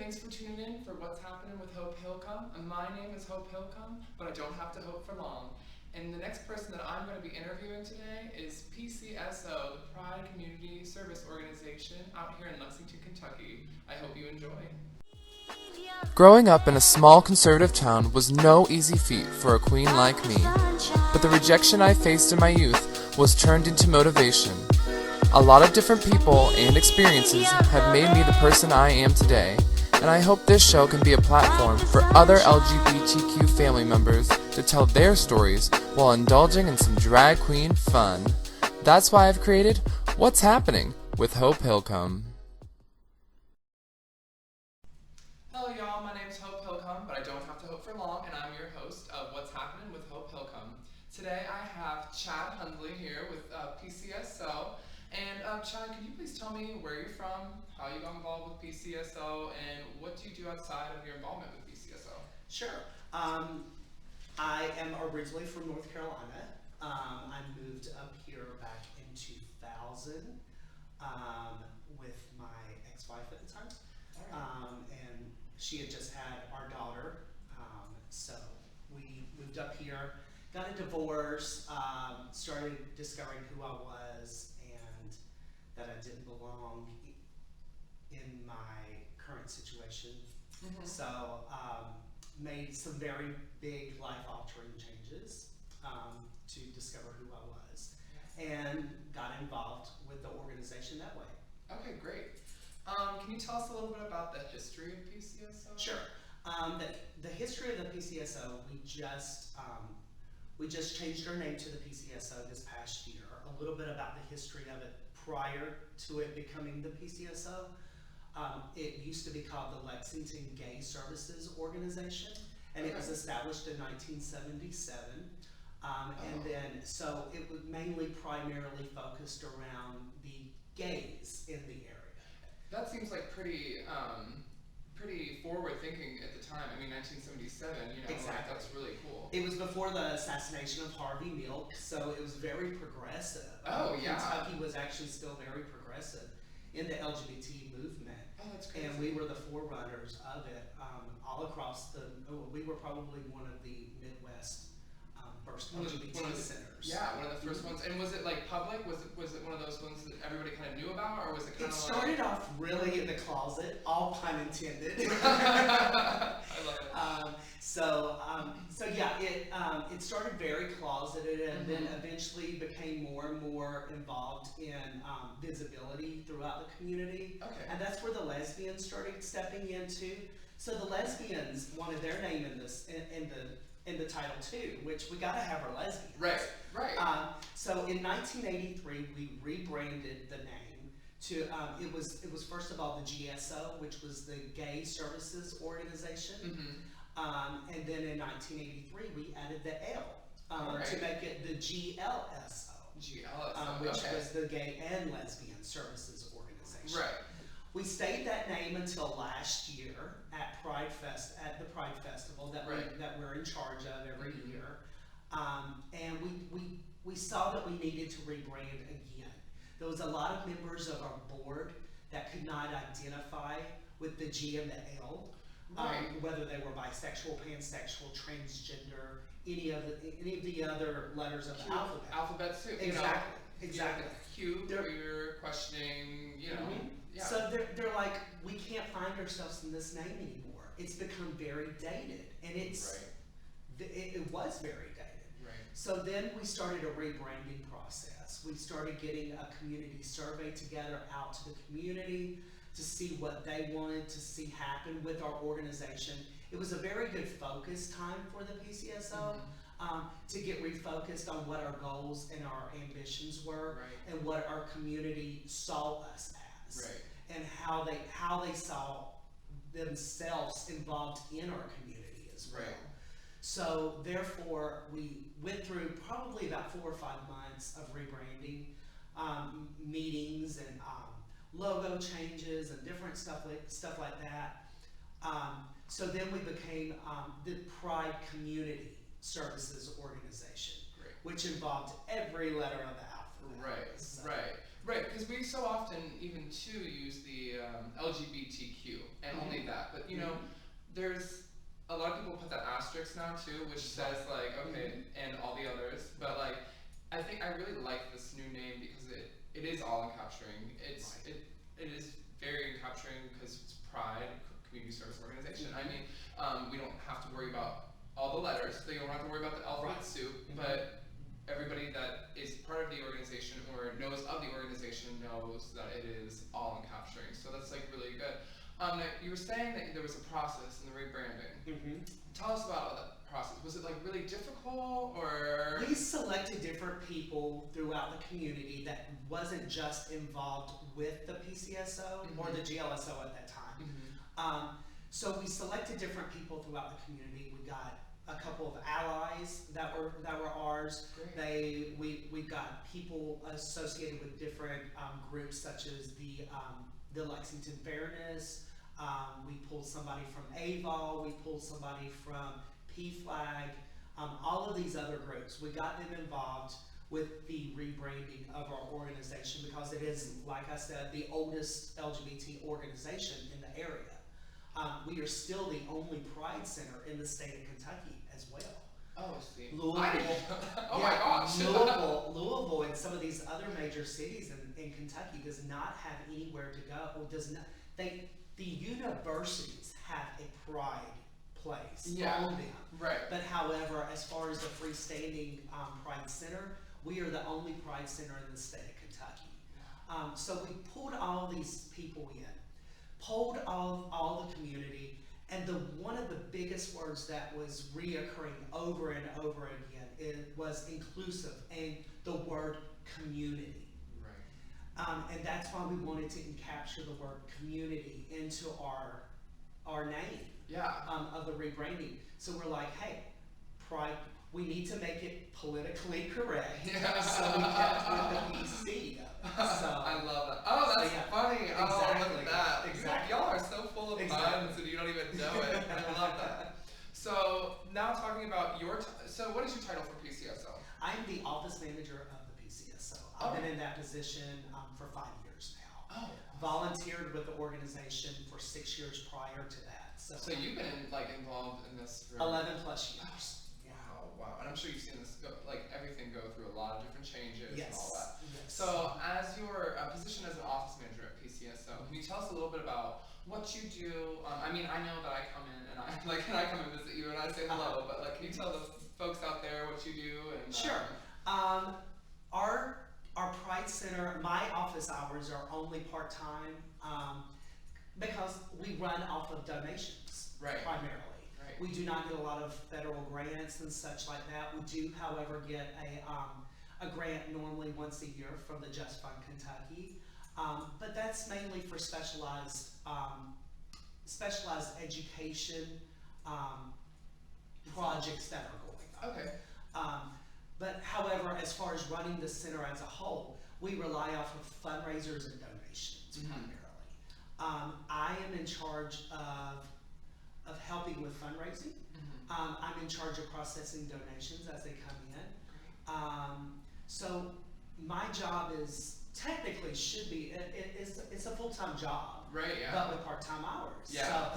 thanks for tuning in for What's Happening with Hope Hillcum. And my name is Hope Hillcum, but I don't have to hope for long. And the next person that I'm going to be interviewing today is PCSO, the Pride Community Service Organization out here in Lexington, Kentucky. I hope you enjoy. Growing up in a small conservative town was no easy feat for a queen like me, but the rejection I faced in my youth was turned into motivation. A lot of different people and experiences have made me the person I am today, and I hope this show can be a platform for other LGBTQ family members to tell their stories while indulging in some drag queen fun. That's why I've created What's Happening with Hope Hillcum. Hello y'all, my name is Hope Hillcum, but I don't have to hope for long, and I'm your host of What's Happening with Hope Hillcum. Today I have Chad Hundley here with PCSO. And Chad, could you please tell me where you're from, how you got involved with PCSO, and what do you do outside of your involvement with PCSO? Sure. I am originally from North Carolina. I moved up here back in 2000 with my ex-wife at the time. And she had just had our daughter. So we moved up here, got a divorce, started discovering who I was and that I didn't belong in my current situation. Mm-hmm. So made some very big life-altering changes to discover who I was, and got involved with the organization that way. Okay, great. Can you tell us a little bit about the history of PCSO? Sure. The history of the PCSO, we just changed our name to the PCSO this past year. A little bit about the history of it prior to it becoming the PCSO. It used to be called the Lexington Gay Services Organization, and it was established in 1977. And then, so it was mainly primarily focused around the gays in the area. That seems like pretty forward thinking at the time. I mean, 1977, Exactly. Like, that's really cool. It was before the assassination of Harvey Milk, so it was very progressive. Yeah. Kentucky was actually still very progressive in the LGBT movement. Oh, that's crazy. And we were the forerunners of it all across we were probably one of the Midwest first LGBT centers. Yeah, one of the first ones. And was it like public? Was it one of those ones that everybody kind of knew about, or was it kind of like... It started off really in the closet, all pun intended. I love it. It started very closeted, and then eventually became more and more involved in visibility throughout the community. Okay. And that's where the lesbians started stepping into. So the lesbians wanted their name in the title too, which we gotta have our lesbians. Right. So in 1983, we rebranded the name to it was first of all the GSO, which was the Gay Services Organization. Mm-hmm. And then in 1983, we added the L to make it the GLSO. Which was the Gay and Lesbian Services Organization. Right. We stayed that name until last year at the Pride Festival that we're in charge of every year, and we saw that we needed to rebrand again. There was a lot of members of our board that could not identify with the G and the L, whether they were bisexual, pansexual, transgender, any of the other letters of the alphabet. Alphabet too. Exactly. Q, queer, questioning, Mm-hmm. Yeah. So they're like, we can't find ourselves in this name anymore. It's become very dated, and it was very dated. Right. So then we started a rebranding process. We started getting a community survey together out to the community to see what they wanted to see happen with our organization. It was a very good focus time for the PCSO. To get refocused on what our goals and our ambitions were, and what our community saw us as, and how they saw themselves involved in our community as well. So therefore, we went through probably about 4 or 5 months of rebranding, meetings and logo changes and different stuff like that. So then we became the Pride Community Services Organization, which involved every letter of the alphabet. Right, because we so often even too use the LGBTQ and only that, but asterisks now too, which says like, okay, and all the others. But like, I think I really like this new name because it is all encapturing. It is very encapturing because it's Pride Community Service Organization. I mean, we don't have to worry about all the letters. They don't have to worry about the alphabet soup, but everybody that is part of the organization or knows of the organization knows that it is all encapturing. So that's like really good. Now, you were saying that there was a process in the rebranding. Tell us about that process. Was it like really difficult, or? We selected different people throughout the community that wasn't just involved with the PCSO or the GLSO at that time. So we selected different people throughout the community. We got a couple of allies that were ours. We got people associated with different groups such as the Lexington Fairness. We pulled somebody from AVOL. We pulled somebody from PFLAG. All of these other groups. We got them involved with the rebranding of our organization because it is, like I said, the oldest LGBT organization in the area. We are still the only Pride Center in the state of Kentucky as well. Oh, see. Louisville. Oh my gosh. Louisville and some of these other major cities in Kentucky does not have anywhere to go. Or does not. The universities have a Pride place on them. Right. But however, as far as the freestanding Pride Center, we are the only Pride Center in the state of Kentucky. So we pulled all these people in, polled all the community, and one of the biggest words that was reoccurring over and over again was inclusive and the word community. And that's why we wanted to capture the word community into our name of the rebranding. So we're like, hey, Pride, we need to make it politically correct. So we kept with the PC. So, I love that. Oh, that's funny. Exactly. Oh, look at that. Exactly. Y'all are so full of puns and you don't even know it. I love that. So now talking about so what is your title for PCSO? I'm the office manager of the PCSO. I've been in that position for 5 years now. Oh. Volunteered with the organization for 6 years prior to that. So you've been involved in this for 11 plus years. Wow. And I'm sure you've seen this everything go through a lot of different changes and all that. Yes. So as your position as an office manager at PCSO, can you tell us a little bit about what you do? I mean, I know that I come in and I come and visit you and I say hello, but can you tell the folks out there what you do? And sure. Our Pride Center, my office hours are only part-time because we run off of donations primarily. We do not get a lot of federal grants and such like that. We do, however, get a grant normally once a year from the Just Fund Kentucky, but that's mainly for specialized education projects that are going on. Okay. But however, as far as running the center as a whole, we rely off of fundraisers and donations primarily. I am in charge of helping with fundraising. I'm in charge of processing donations as they come in. So my job is technically should be it's a full-time job, but with part-time hours. So,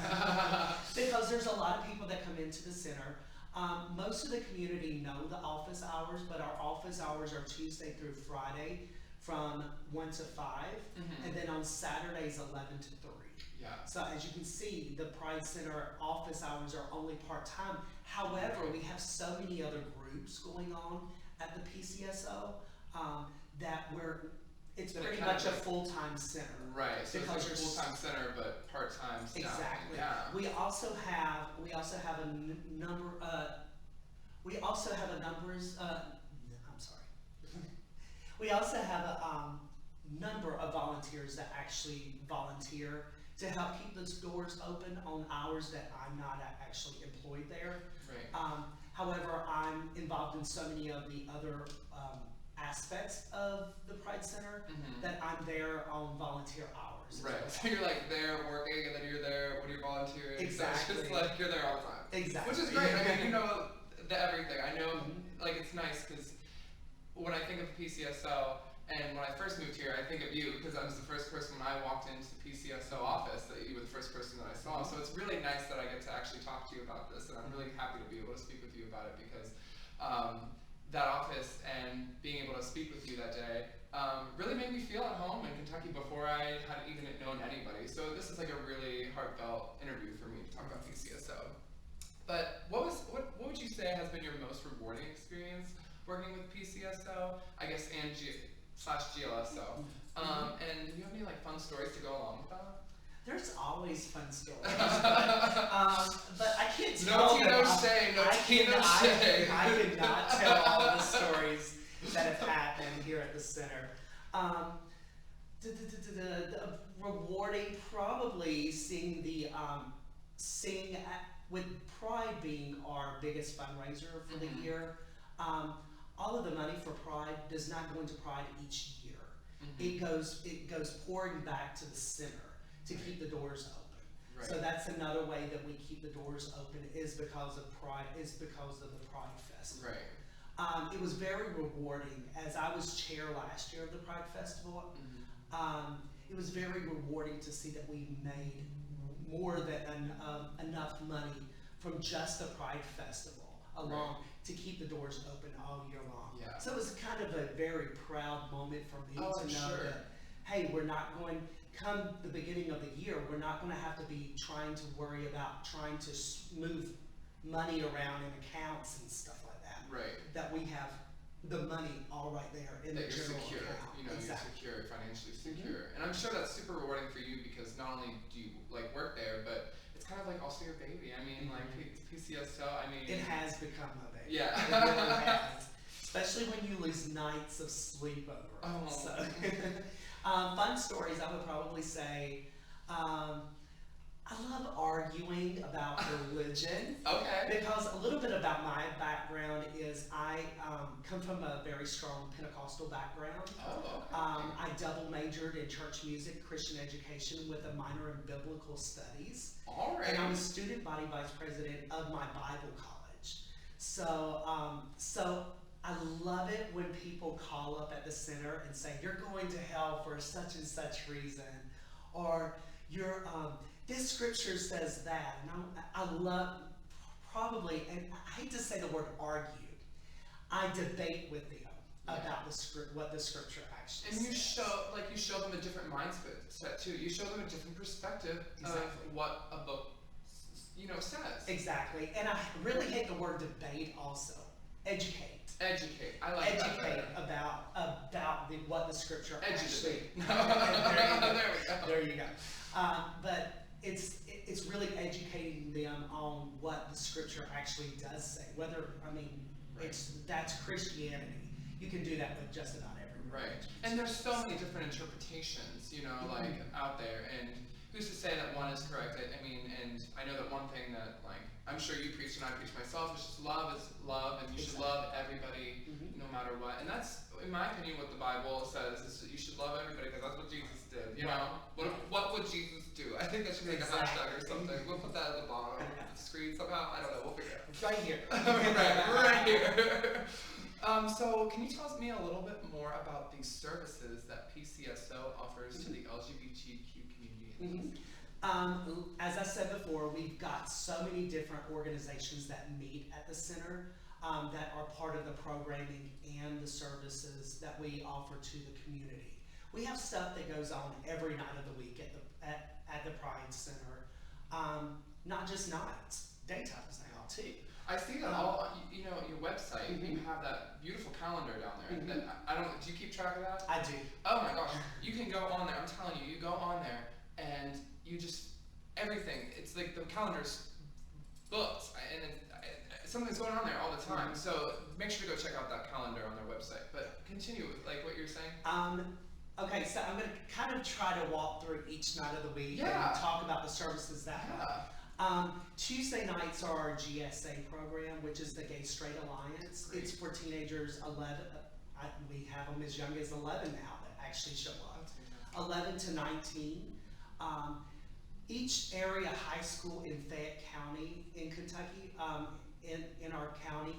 because there's a lot of people that come into the center. Most of the community know the office hours, but our office hours are Tuesday through Friday from 1 to 5, and then on Saturdays 11 to 3. So as you can see, the Pride Center office hours are only part-time. However, we have so many other groups going on at the PCSO that it's pretty much a full-time center. Right. So it's like a full-time center, but part-time staff. Exactly. Yeah. We also have a number. We also have a number of volunteers that actually volunteer to help keep those doors open on hours that I'm not actually employed there. Right. However, I'm involved in so many of the other aspects of the Pride Center that I'm there on volunteer hours. Right. So you're there working, and then you're there when you're volunteering. Exactly. So it's just you're there all the time. Exactly. Which is great. I mean, you know everything. I know, it's nice because when I think of PCSO, And when I first moved here, I think of you because I was the first person when I walked into the PCSO office that you were the first person that I saw. So it's really nice that I get to actually talk to you about this, and I'm really happy to be able to speak with you about it because that office and being able to speak with you that day really made me feel at home in Kentucky before I had even known anybody. So this is like a really heartfelt interview for me to talk about PCSO. But what would you say has been your most rewarding experience working with PCSO, I guess, and /GLSO? And do you have any like fun stories to go along with that? There's always fun stories, but I can't tell no tea, no shade, no tea, no shade. I could not tell all the stories that have happened here at the center. The rewarding, probably seeing with Pride being our biggest fundraiser for the year. All of the money for Pride does not go into Pride each year. It goes pouring back to the center to keep the doors open. Right. So that's another way that we keep the doors open is because of Pride, is because of the Pride Festival. Right. It was very rewarding. As I was chair last year of the Pride Festival, it was very rewarding to see that we made more than enough money from just the Pride Festival alone to keep the doors open all year long. Yeah. So it was kind of a very proud moment for me to know that, hey, we're not going, come the beginning of the year, we're not going to have to be trying to worry about trying to move money around in accounts and stuff like that. Right. That we have the money all right there in the general secure, account. You know, you're secure, financially secure. And I'm sure that's super rewarding for you because not only do you like work there, but it's kind of like also your baby. I mean, like PCSO, I mean. It has become a baby. Yeah. It really has. Especially when you lose nights of sleep over it. Oh. So, fun stories, I would probably say, I love arguing about religion. Okay. Because a little bit about my background is I come from a very strong Pentecostal background. Oh, okay. I double majored in church music, Christian education with a minor in biblical studies. All right. And I was student body vice president of my Bible college. So I love it when people call up at the center and say, you're going to hell for such and such reason. Or you're, this scripture says that. And I love, probably, and I hate to say the word argue, I debate with them about the script, what the scripture actually says. And you show them a different mindset too. You show them a different perspective of what a book, says. Exactly. And I really hate the word debate also. Educate. I like educate about what the scripture actually. There you go. But it's really educating them on what the scripture actually does say. That's Christianity. You can do that with just about every religion. Right. And there's so many different interpretations, like out there. And who's to say that one is correct? I mean, and I know that one thing that I'm sure you preach and I preach myself is just love is love, and you should love everybody no matter what. And that's, in my opinion, what the Bible says is that you should love everybody because that's what Jesus did. You know, what would Jesus do? I think that should be like a hashtag or something. We'll put that at the bottom of the screen somehow. I don't know. We'll figure it out. Right here. right here. So can you tell me a little bit more about the services that PCSO offers to the LGBTQ community? As I said before, we've got so many different organizations that meet at the center that are part of the programming and the services that we offer to the community. We have stuff that goes on every night of the week at the Pride Center. Not just nights, daytimes now too. I see that all, your website, you have that beautiful calendar down there. That, do you keep track of that? I do. Oh my gosh, you can go on there, I'm telling you, you go on there and you just, everything, it's like the calendar's booked and something's going on there all the time. So make sure to go check out that calendar on their website. But continue with what you're saying. Okay, so I'm going to kind of try to walk through each night of the week and talk about the services that happen. Tuesday nights are our GSA program, which is the Gay Straight Alliance. Great. It's for teenagers 11. We have them as young as 11 now that actually show up. 11 to 19. Each area high school in Fayette County in Kentucky, in our county,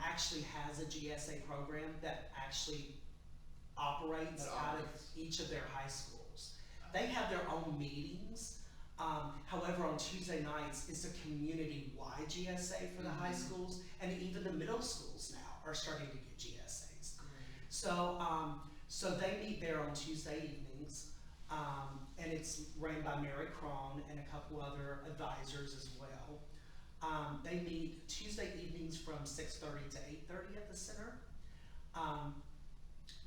actually has a GSA program that actually operates out of each of their high schools. They have their own meetings. However, on Tuesday nights, it's a community-wide GSA for the high schools, and even the middle schools now are starting to get GSAs. So, so they meet there on Tuesday evenings, and it's ran by Mary Cron and a couple other advisors as well. They meet Tuesday evenings from 6:30 to 8:30 at the center.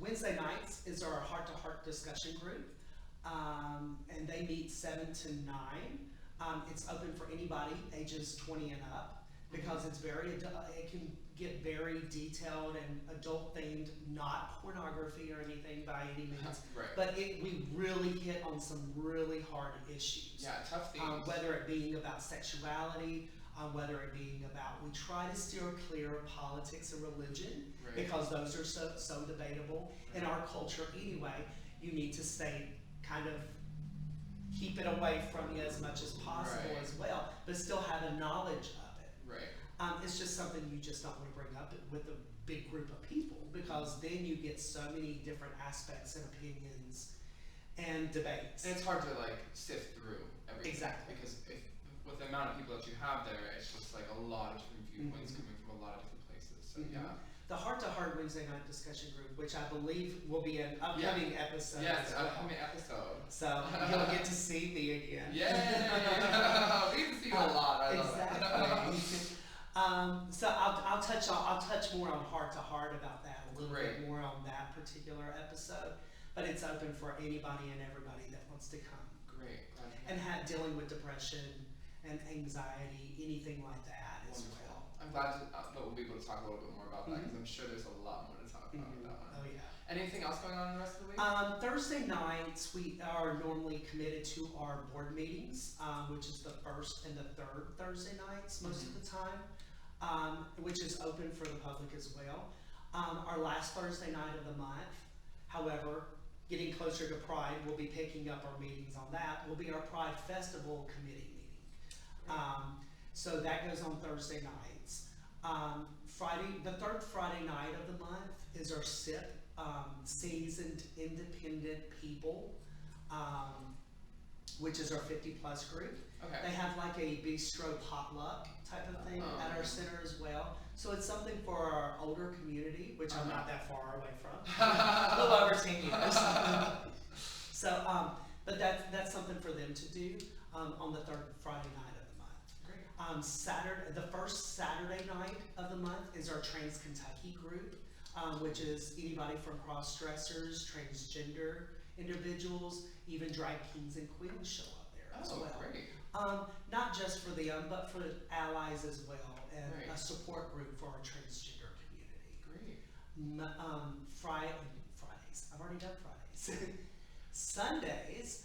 Wednesday nights is our heart-to-heart discussion group, and they meet 7 to 9. It's open for anybody ages 20 and up because it's it can get very detailed and adult themed, not pornography or anything by any means. Right. But we really hit on some really hard issues. Yeah, tough themes. Whether it being about sexuality, whether it being about, we try to steer clear of politics and religion because those are so debatable. In our culture anyway, you need to stay kind of, keep it away from you as much as possible as well, but still have a knowledge of it. Right. It's just something you just don't want to bring up with a big group of people because then you get so many different aspects and opinions and debates. And it's hard to like sift through everything. Exactly. Because with the amount of people that you have there, it's just like a lot of different viewpoints coming from a lot of different places. So yeah. The Heart-to-Heart Wednesday night discussion group, which I believe will be an upcoming episode. Yes, as well. upcoming episode. So you'll get to see me again. Yay! We get to see you a lot. I love exactly. that. So I'll touch more on Heart-to-Heart about that a little Great. bit more on that particular episode. But it's open for anybody and everybody that wants to come. Great. Glad to hear And dealing with depression and anxiety, anything like that as Wonderful. well. I'm glad that we'll be able to talk a little bit more about that because I'm sure there's a lot more to talk about with that one. Oh yeah. Anything else going on in the rest of the week? Thursday nights we are normally committed to our board meetings, which is the first and the third Thursday nights most of the time, which is open for the public as well. Our last Thursday night of the month, however, getting closer to Pride, we'll be picking up our meetings on that. Will be our Pride Festival committee meeting. So that goes on Thursday nights. The third Friday night of the month is our SIP, Seasoned Independent People, which is our 50+ group. Okay. They have like a bistro potluck type of thing at our center as well. So it's something for our older community, which I'm not that far away from, a little over 10 years. So, but that's something for them to do on the third Friday night of the month. Great. The first Saturday night of the month is our Trans Kentucky group, which is anybody from cross-dressers, transgender individuals, even drag kings and queens show up there as well. Great. Not just for them, but for allies as well, and Right. a support group for our transgender community. Great. Fridays. I've already done Fridays. Sundays,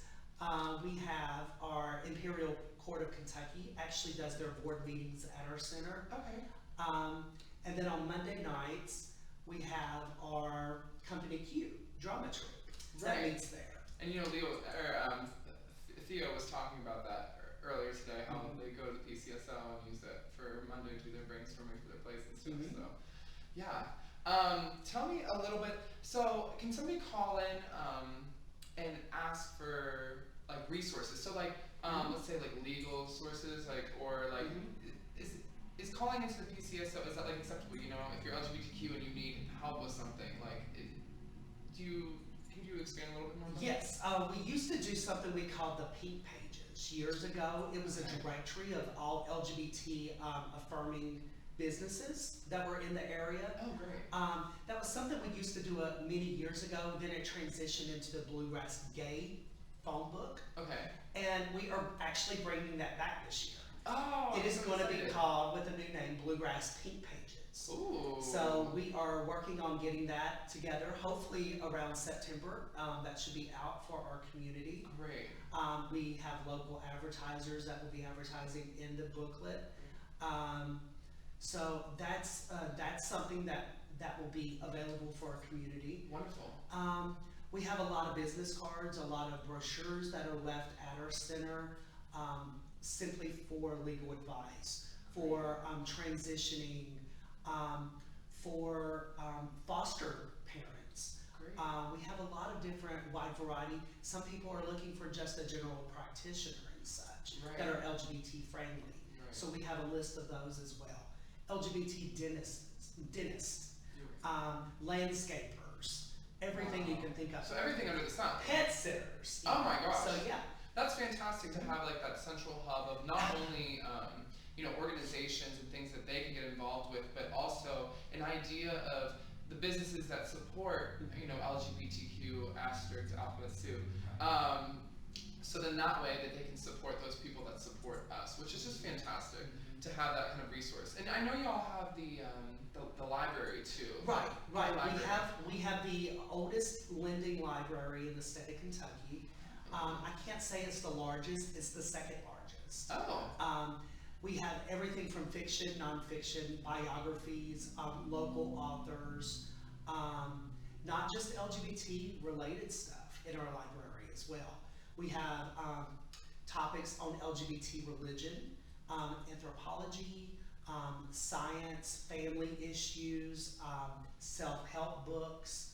we have our Imperial Court of Kentucky actually does their board meetings at our center. Okay. And then on Monday nights, we have our Company Q drama troupe that Right. meets there. And you know, Theo was talking about that earlier today, how they go to the PCSO and use it for Monday to do their brainstorming for their plays and stuff. So, yeah. Tell me a little bit. So, can somebody call in and ask for like resources? So, like, let's say like legal sources, like, or like, is calling into the PCSO, is that like acceptable? You know, if you're LGBTQ and you need help with something, like, can you expand a little bit more on that? Yes, we used to do something we called the Pink Pages years ago. It was a directory of all LGBT affirming businesses that were in the area. Oh, great. That was something we used to do many years ago. Then it transitioned into the Bluegrass Gay phone book. Okay. And we are actually bringing that back this year. Oh, It is I'm going to be excited. called with a new name, Bluegrass Pink Pages. Ooh. So we are working on getting that together, hopefully around September. That should be out for our community. Great. We have local advertisers that will be advertising in the booklet. So that's something that will be available for our community. Wonderful. We have a lot of business cards, a lot of brochures that are left at our center, simply for legal advice, for transitioning, for foster parents. Great. We have a lot of different wide variety. Some people are looking for just a general practitioner and such that are LGBT friendly. Right. So we have a list of those as well. LGBT dentists, landscapers, everything you can think of. So everything under the sun. Pet sitters. Oh my gosh. So yeah. That's fantastic to have like that central hub of not only organizations and things that they can get involved with, but also an idea of the businesses that support LGBTQ asterisk alphabet soup. So then that way that they can support those people that support us, which is just fantastic to have that kind of resource. And I know you all have the library too. Right. Library. We have the oldest lending library in the state of Kentucky. I can't say it's the largest; it's the second largest. Oh. We have everything from fiction, nonfiction, biographies, local authors, not just LGBT related stuff in our library as well. We have topics on LGBT religion, anthropology, science, family issues, self-help books,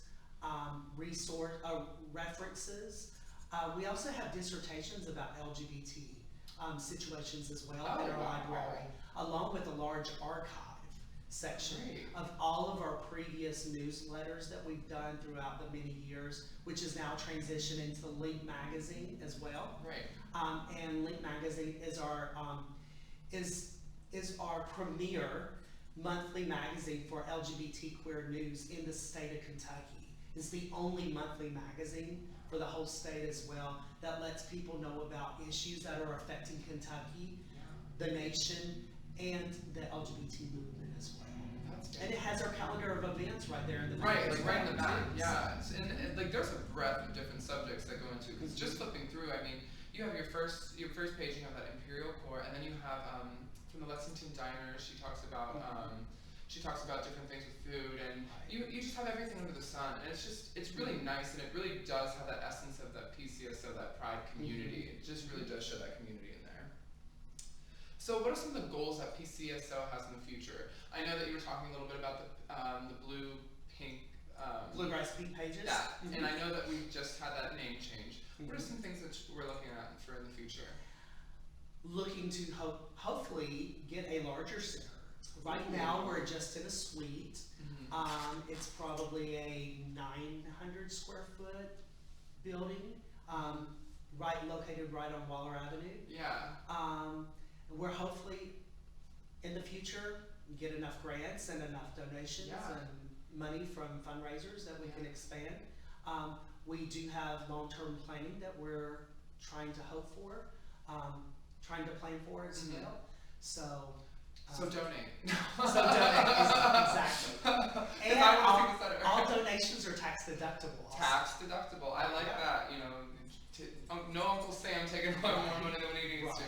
references. We also have dissertations about LGBT situations as well in our library, along with a large archive section of all of our previous newsletters that we've done throughout the many years, which is now transitioned into Link Magazine as well. Right. And Link Magazine is our premier monthly magazine for LGBT queer news in the state of Kentucky. It's the only monthly magazine for the whole state as well that lets people know about issues that are affecting Kentucky, the nation, and the LGBT movement as well. And it has our calendar of events right there in the back. Right in the back, yeah. And like there's a breadth of different subjects that go into, because just flipping through, I mean, you have your first page, you have that Imperial Core, and then you have from the Lexington Diner, she talks about different things with food, and you just have everything under the sun, and it's really nice, and it really does have that essence of that PCSO, that pride community. It just really does show that community in there. So what are some of the goals that PCSO has in the future? I know that you were talking a little bit about the blue, pink, Bluegrass Pink pages. Yeah, and I know that we just had that name change. What are some things that we're looking at for in the future? Looking to hopefully get a larger center. Right now we're just in a suite. It's probably a 900 square foot building, located right on Waller Avenue. Yeah. We're hopefully in the future get enough grants and enough donations and money from fundraisers that we can expand. We do have long-term planning that we're trying to hope for, trying to plan for as well. So donate. Exactly. And all donations are tax deductible. Tax deductible. I like that. No Uncle Sam taking more money than he needs to.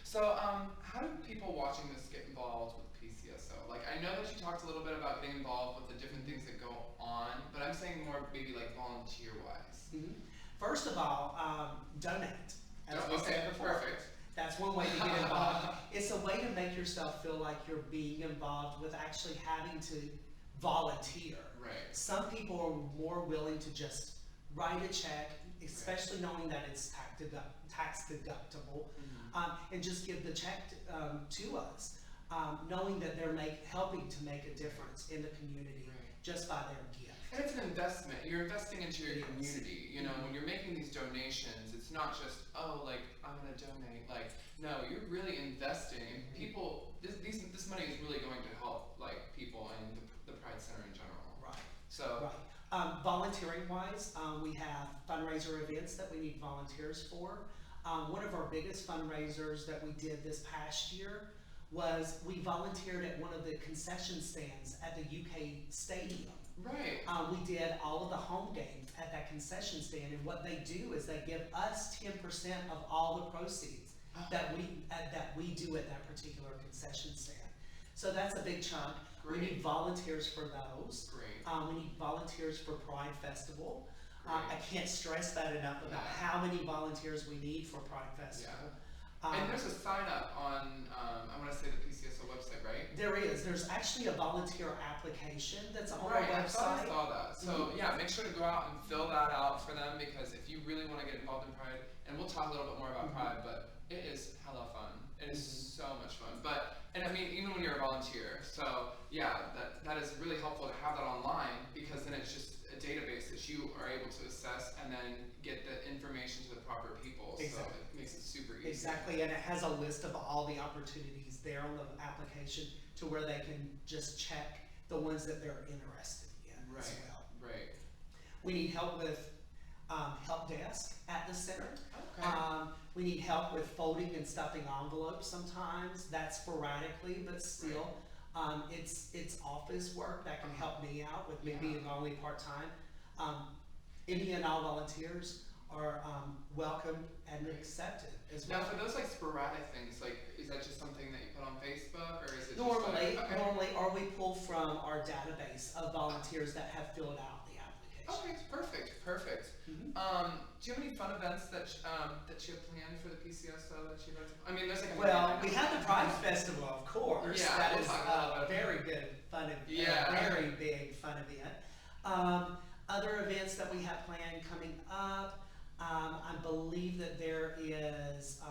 So, how do people watching this get involved with PCSO? Like, I know that you talked a little bit about getting involved with the different things that go on, but I'm saying more maybe like volunteer-wise. First of all, donate. As we said before. Perfect. That's one way to get involved. It's a way to make yourself feel like you're being involved with actually having to volunteer. Right. Some people are more willing to just write a check, especially knowing that it's tax deductible, and just give the check to us, knowing that they're helping to make a difference in the community just by their gift. And it's an investment. You're investing into your community. When you're making these donations, it's not just, I'm going to donate. Like, no, you're really investing in people. This money is really going to help people and the Pride Center in general. Right. So. Right. Volunteering wise, we have fundraiser events that we need volunteers for. One of our biggest fundraisers that we did this past year was we volunteered at one of the concession stands at the UK Stadium. Right. We did all of the home games at that concession stand, and what they do is they give us 10% of all the proceeds that we do at that particular concession stand. So that's a big chunk. Great. We need volunteers for those. Great. We need volunteers for Pride Festival. I can't stress that enough about how many volunteers we need for Pride Festival. And there's a sign up on, I want want to say the PCSO website, right? There is. There's actually a volunteer application that's on Right, our I thought I website. saw that. So yeah, make sure to go out and fill that out for them, because if you really want to get involved in Pride, and we'll talk a little bit more about Pride, but it is hella fun. It is so much fun. And I mean, even when you're a volunteer, so yeah, that is really helpful to have that online, because then it's just a database that you are able to assess and then get the information to the proper people. Exactly. So it makes it super easy. Exactly, and it has a list of all the opportunities there on the application to where they can just check the ones that they're interested in as well. Right. We need help with help desk at the center. Okay. We need help with folding and stuffing envelopes sometimes. That's sporadically, but still, it's office work that can help me out with me being only part-time. Any and all volunteers are welcome and accepted as well. Now, for those like sporadic things, like, is that just something that you put on Facebook, or is it Normally, just like, or we pull from our database of volunteers that have filled out the application. Okay, perfect. Mhm. Do you have any fun events that you have planned for the PCSO that you'd like to? I mean, there's like a Well, we have the Pride Festival, of course. Yeah, That we'll is talk about a that. very good fun event. Yeah. A very big fun event. Other events that we have planned coming up, I believe that there is,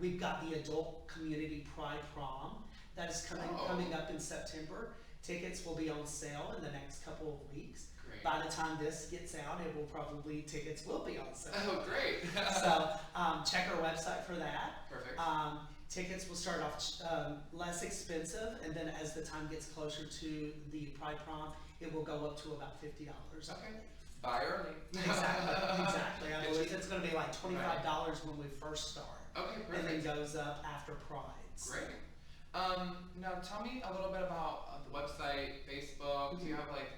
we've got the Adult Community Pride Prom that is coming up in September. Tickets will be on sale in the next couple of weeks. Great. By the time this gets out, tickets will be on sale. Oh, great. So check our website for that. Perfect. Tickets will start off less expensive, and then as the time gets closer to the Pride Prom, it will go up to about $50. Okay. Buy early. Exactly. I Get believe you- it's going to be like $25 when we first start, Okay, and then perfect. goes up after Prides. Great. Now tell me a little bit about the website, Facebook. Do you have like,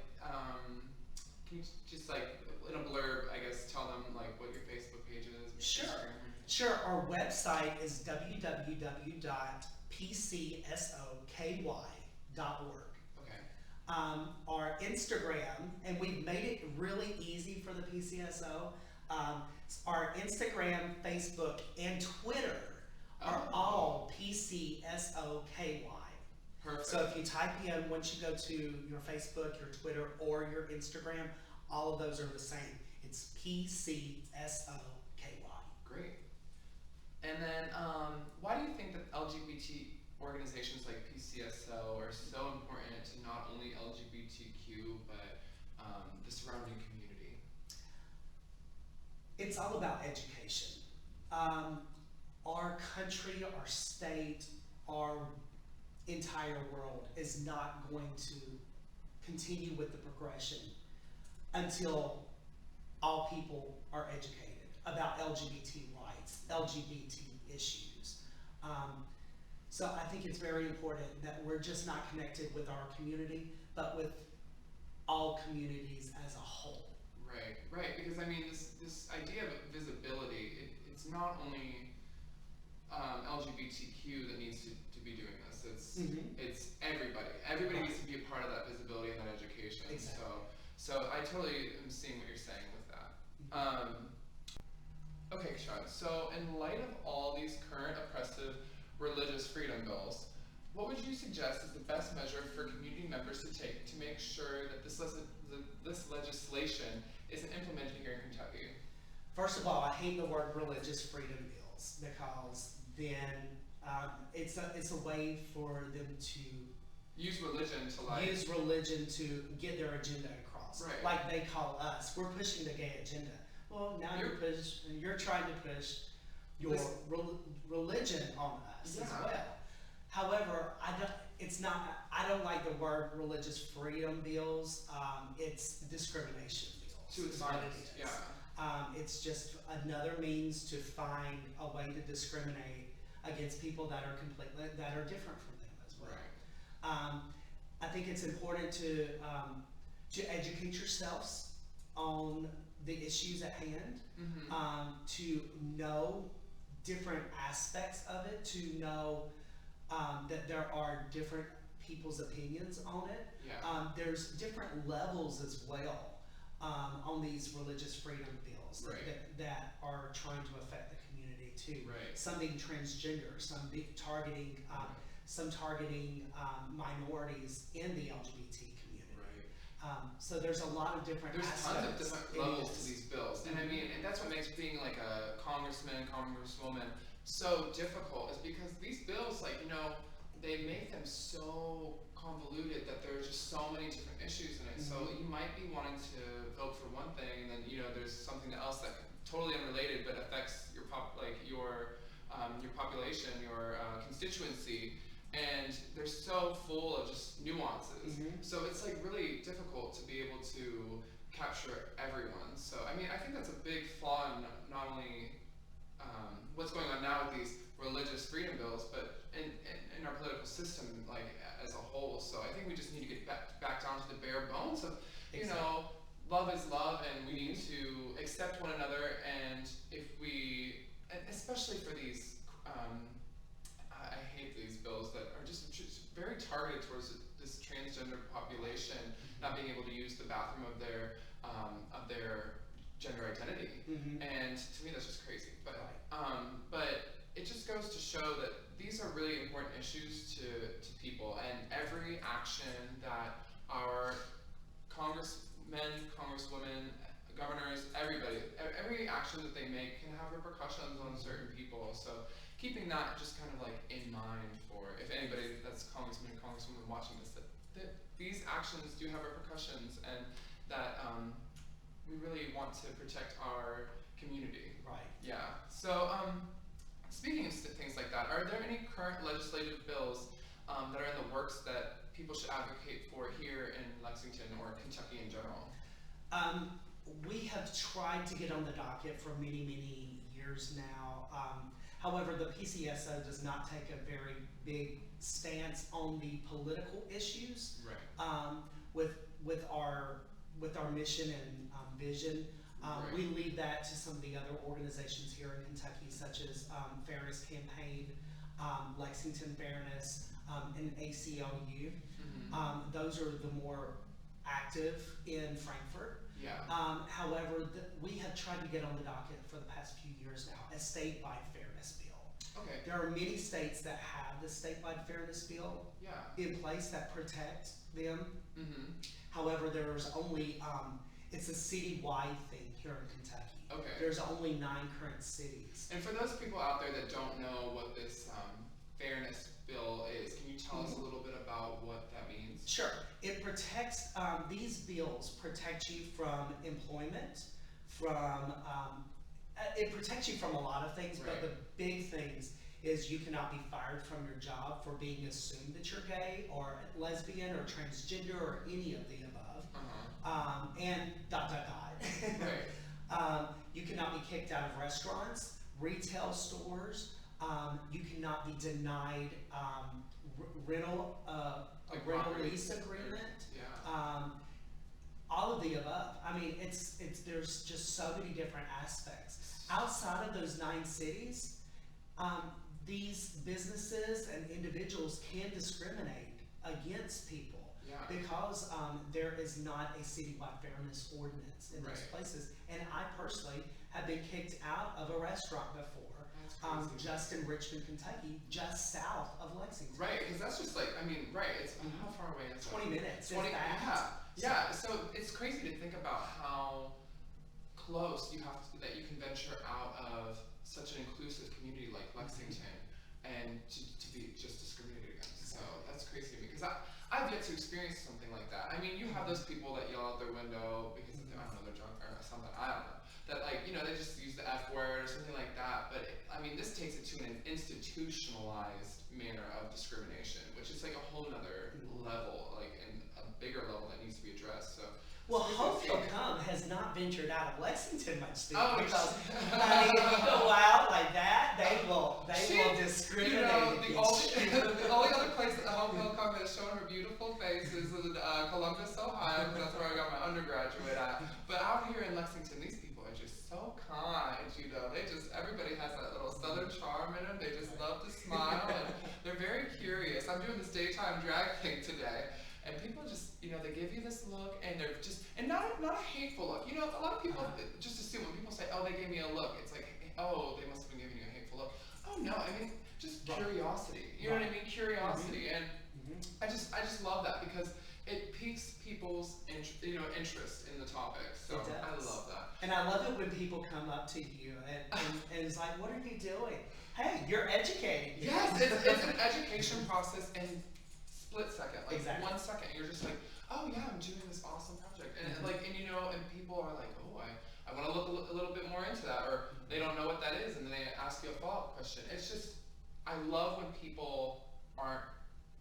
can you just like in a blurb, I guess, tell them like what your Facebook page is? Sure. Instagram? Sure. Our website is www.pcsoky.org. Okay. Our Instagram, and we've made it really easy for the PCSO. Our Instagram, Facebook, and Twitter are all PCSOKY. Perfect. So if you type in, once you go to your Facebook, your Twitter, or your Instagram, all of those are the same. It's PCSOKY. Great. And then, why do you think that LGBT organizations like PCSO are so important to not only LGBTQ but the surrounding community? It's all about education. Our country, our state, our entire world is not going to continue with the progression until all people are educated about LGBT rights, LGBT issues. So I think it's very important that we're just not connected with our community, but with all communities as a whole. Right. Because I mean, this idea of visibility, it's not only LGBTQ that needs to be doing this. It's everybody. Everybody needs to be a part of that visibility and that education. Exactly. So I totally am seeing what you're saying with that. Okay, Chad. So in light of all these current oppressive religious freedom bills, what would you suggest is the best measure for community members to take to make sure that this legislation isn't implemented here in Kentucky? First of all, I hate the word religious freedom bills, because then it's a way for them to Use religion to use religion to get their agenda across. Right. Like they call us, we're pushing the gay agenda. Well, now you're trying to push your religion on us as well. However, I don't like the word religious freedom bills. It's discrimination bills. To its is what it finest, is. It's just another means to find a way to discriminate against people that are different from them as well. Right. I think it's important to educate yourselves on the issues at hand, to know different aspects of it, to know that there are different people's opinions on it. Yeah. There's different levels as well on these religious freedom bills Right. that are trying to affect the community, too. Right. Some being transgender, some targeting minorities in the LGBT community. Right. So there's a lot of different There's aspects. tons of different levels to these bills, and I mean, and that's what makes being like a congressman, congresswoman so difficult, is because these bills, like, they make them so convoluted that there are just so many different issues in it. So you might be wanting to vote for one thing, and then there's something else that totally unrelated but affects your population, your constituency, and they're so full of just nuances. So it's like really difficult to be able to capture everyone. So I mean, I think that's a big flaw in not only what's going on now with these religious freedom bills, but in our political system, like as a whole. So I think we just need to get back down to the bare bones of, love is love, and we need to accept one another. And and especially for these, I hate these bills that are just very targeted towards this transgender population not being able to use the bathroom of their gender identity. And to me, that's just crazy. But it just goes to show that these are really important issues to people, and every action that our congressmen, congresswomen, governors, everybody, every action that they make can have repercussions on certain people. So keeping that just kind of like in mind for if anybody that's congressman or congresswoman watching this, that these actions do have repercussions, and that we really want to protect our community. Right. Yeah. So speaking of things like that, are there any current legislative bills that are in the works that people should advocate for here in Lexington or Kentucky in general? We have tried to get on the docket for many, many years now. However, the PCSO does not take a very big stance on the political issues. Right. With our mission and vision. Right. We leave that to some of the other organizations here in Kentucky, such as Fairness Campaign, Lexington Fairness, and ACLU. Those are the more active in Frankfurt. Yeah. However, we have tried to get on the docket for the past few years now, a statewide fairness bill. Okay. There are many states that have the statewide fairness bill in place that protect them. However, there's only, it's a citywide thing here in Kentucky. Okay. There's only 9 current cities. And for those people out there that don't know what this fairness bill is, can you tell us a little bit about what that means? Sure. It protects, these bills protect you from employment, it protects you from a lot of things, but the big things is you cannot be fired from your job for being assumed that you're gay or lesbian or transgender or any of the above. And ... Right. You cannot be kicked out of restaurants, retail stores. You cannot be denied rental lease agreement. Yeah. All of the above. I mean, there's just so many different aspects. Outside of those 9 cities, these businesses and individuals can discriminate against people because there is not a citywide fairness ordinance in those places. And I personally have been kicked out of a restaurant before. Just in Richmond, Kentucky, just south of Lexington. Right, because that's just like, I mean, it's how far away is that? 20 minutes. 20, yeah. So it's crazy to think about how close that you can venture out of such an inclusive community like Lexington and to be just discriminated against. So that's crazy to me, because I've yet to experience something like that. I mean, you have those people that yell out their window because I don't know, they're drunk or something. I don't know. That they just use the F word or something like that. But I mean, this takes it to an institutionalized manner of discrimination, which is like a whole nother level, like and a bigger level that needs to be addressed. So. Well, Hillcum has not ventured out of Lexington much because I mean, if you go out like that, they will discriminate against you. The only other place that Hillcum has shown her beautiful face is in Columbus, Ohio, because that's where I got my undergraduate at. But out here in Lexington, these people are just so kind, everybody has that little southern charm in them. They just love to smile, and they're very curious. I'm doing this daytime drag thing today. And people just, they give you this look, and they're just, and not a hateful look. A lot of people just assume when people say, oh, they gave me a look, it's like, oh, they must have been giving you a hateful look. look. Oh no, I mean just Right. curiosity. You know what I mean? Curiosity, and Mhm. I just love that because it piques people's interest in the topic. So It I does. love that. And I love it when people come up to you and it's like, what are you doing? Hey, you're educating. Yes, it's an education process in split second, like Exactly. 1 second. You're just like, oh yeah, I'm doing this awesome project, and Mhm. like, and and people are like, oh, I want to look a little bit more into that, or they don't know what that is, and then they ask you a follow-up question. It's just, I love when people aren't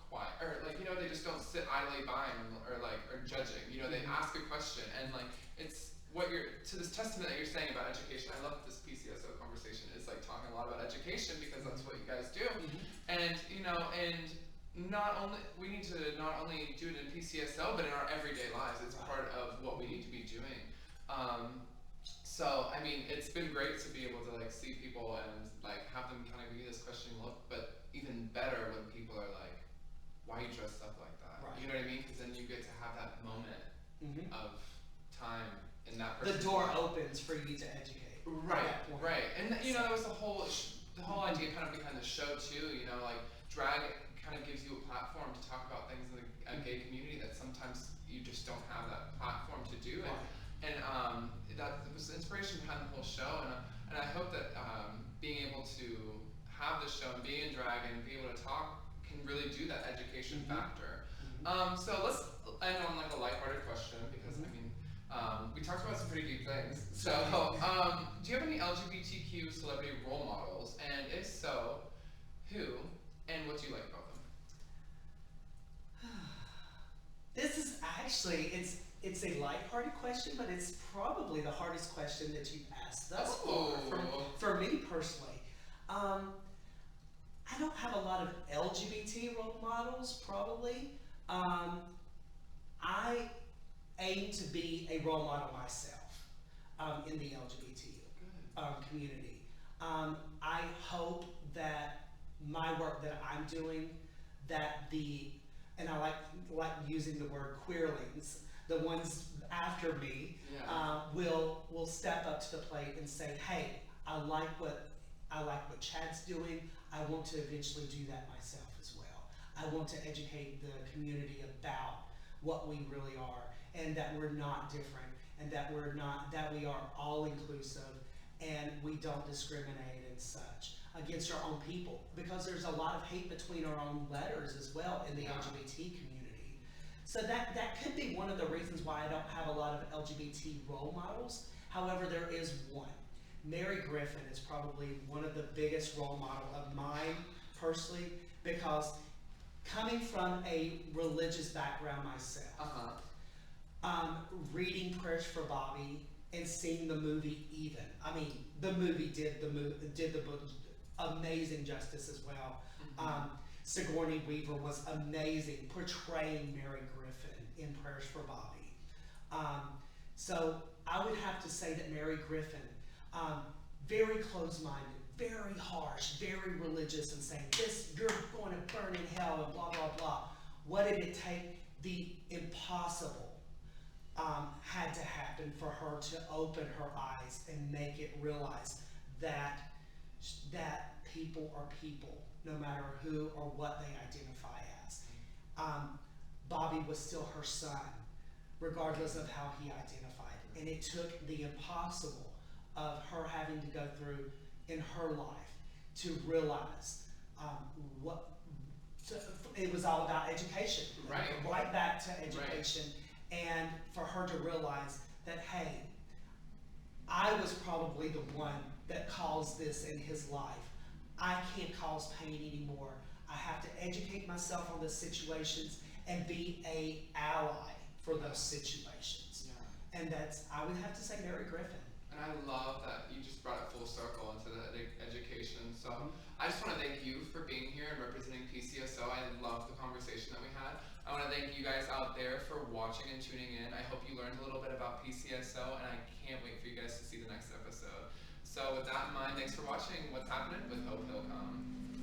quiet, or like, they just don't sit idly by or judging. They Mhm. ask a question, and like, it's what to this testament that you're saying about education. I love that this PCSO conversation is like talking a lot about education because that's what you guys do. Mhm. And we need to not only do it in PCSO, but in our everyday lives. It's Right. part of what we need to be doing. So I mean, it's been great to be able to like see people and like have them kind of give you this questioning look, but even better when people are like, "Why you dressed up like that?" Right. You know what I mean? Because then you get to have that moment Mhm. of time in that The person's door life. opens for you to educate. at Right, that point. right, and that was the whole idea kind of behind the show too. Like drag kind of gives you a platform to talk about things in a gay community that sometimes you just don't have that platform to do, and that was the inspiration behind the whole show, and I hope that being able to have this show and be in drag and be able to talk can really do that education Mhm. factor. Mhm. So let's end on like a lighthearted question because I mean. We talked about some pretty deep things. So, do you have any LGBTQ celebrity role models? And if so, who? And what do you like about them? This is actually it's a lighthearted question, but it's probably the hardest question that you've asked thus far for me personally. I don't have a lot of LGBT role models, probably. I aim to be a role model myself in the LGBT community. I hope that my work that I'm doing, and I like using the word queerlings, the ones after me, Yeah. will step up to the plate and say, hey, I like what Chad's doing. I want to eventually do that myself as well. I want to educate the community about what we really are, and that we're not different, and that we are all inclusive, and we don't discriminate and such against our own people, because there's a lot of hate between our own letters as well in the LGBT community. So that could be one of the reasons why I don't have a lot of LGBT role models. However, there is one. Mary Griffin is probably one of the biggest role model of mine personally, because coming from a religious background myself, reading Prayers for Bobby and seeing the movie even. I mean, the movie did the book amazing justice as well. Sigourney Weaver was amazing portraying Mary Griffin in Prayers for Bobby. So I would have to say that Mary Griffin, very close-minded, very harsh, very religious, and saying, this, you're going to burn in hell, and blah, blah, blah. What did it take? The impossible had to happen for her to open her eyes and make it realize that people are people, no matter who or what they identify as. Bobby was still her son, regardless of how he identified. And it took the impossible of her having to go through in her life to realize it was all about education. Right back to education. Right. And for her to realize that, hey, I was probably the one that caused this in his life. I can't cause pain anymore. I have to educate myself on the situations and be an ally for those situations. Yeah. And I would have to say Mary Griffin. And I love that you just brought it full circle into the education. So I just want to thank you for being here and representing PCSO. I love the conversation that we had. I want to thank you guys out there for watching and tuning in. I hope you learned a little bit about PCSO, and I can't wait for you guys to see the next episode. So with that in mind, thanks for watching What's Happening with Hope Hillcum.